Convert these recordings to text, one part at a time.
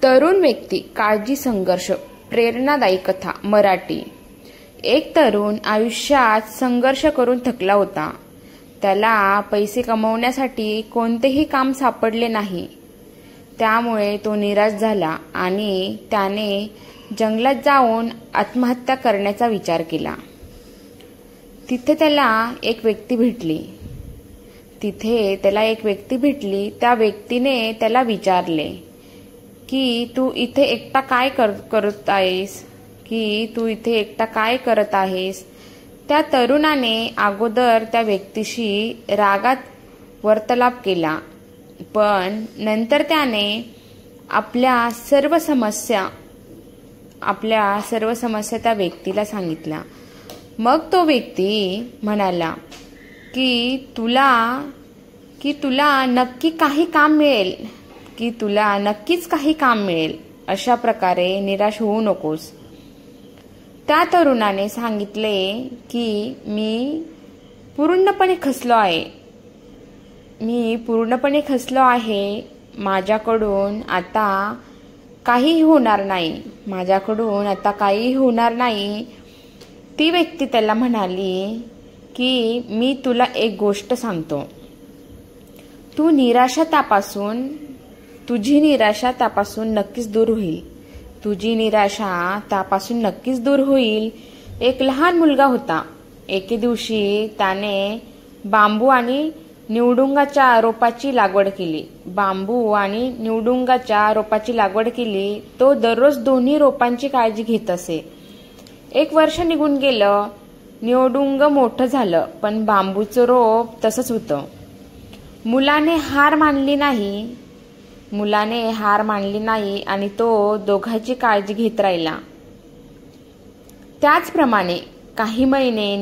तरुण व्यक्ती काळजी संघर्ष प्रेरणादायी कथा मराठी। एक तरुण आयुष्यात संघर्ष करून थकला होता। त्याला पैसे कमवण्यासाठी कोणतेही काम सापडले नाही। त्यामुळे तो निराश झाला आणि त्याने जंगलात जाऊन आत्महत्या करण्याचा विचार केला। तिथे त्याला एक व्यक्ती भेटली। त्या व्यक्तीने त्याला विचारले की तू इथे एकटा काय करत आहेस। त्या तरुणाने अगोदर त्या व्यक्तीशी रागात वार्तालाप केला, पण नंतर त्याने आपल्या सर्व समस्या त्या व्यक्तीला सांगितल्या। मग तो व्यक्ती म्हणाला की तुला नक्कीच काही काम मिळेल, अशा प्रकारे निराश होऊ नकोस। त्या तरुणाने सांगितले की मी पूर्णपणे खचलो आहे। माझ्याकडून आता काही होणार नाही। ती व्यक्ती त्याला म्हणाली की मी तुला एक गोष्ट सांगतो, तुझी निराशा त्यापासून नक्कीच दूर होईल। एक लहान मुलगा होता। एके दिवशी त्याने बांबू आणि निवडुंगाच्या रोपाची लागवड केली। तो दररोज दोन्ही रोपांची काळजी घेत असे। एक वर्ष निघून गेलं। निवडुंग मोठं झालं, पण बांबूचं रोप तसंच होतं। मुलाने हार मानली नाही आणि तो दोघांची काळजी घेत राहिला। त्याचप्रमाणे काही महिने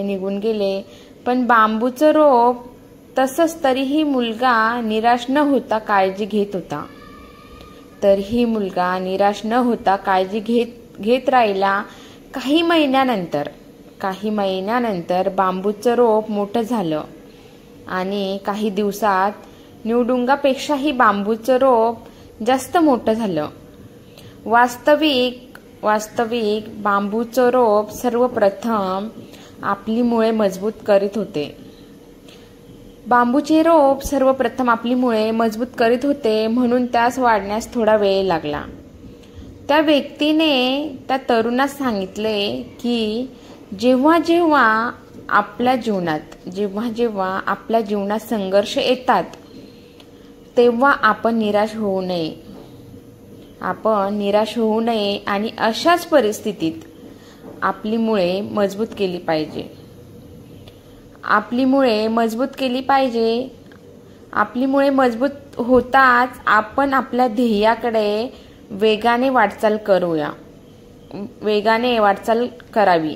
निघून गेले, पण बांबूचं रोप तसंच। तरीही मुलगा निराश न होता काळजी घेत राहिला। काही महिन्यानंतर बांबूचं रोप मोठं झालं आणि काही दिवसात निवडुंगापेक्षाही बांबूचं रोप जास्त मोठं झालं। वास्तविक बांबूचं रोप सर्वप्रथम आपली मुळे मजबूत करीत होते, म्हणून त्यास वाढण्यास थोडा वेळ लागला। त्या व्यक्तीने त्या तरुणास सांगितले की जेव्हा जेव्हा आपल्या जीवनात संघर्ष येतात, तेव्हा आपण निराश होऊ नये आणि अशाच परिस्थितीत आपली मुळे मजबूत केली पाहिजे। आपली मुळे मजबूत होताच आपण आपल्या ध्येयाकडे वेगाने वाटचाल करावी।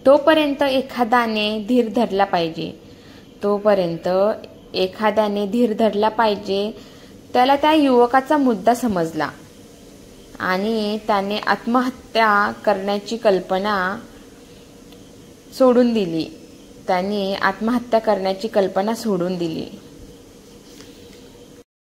तोपर्यंत एखाद्याने धीर धरला पाहिजे। त्याला त्या युवकाचा मुद्दा समजला आणि त्याने आत्महत्या करण्याची कल्पना सोडून दिली।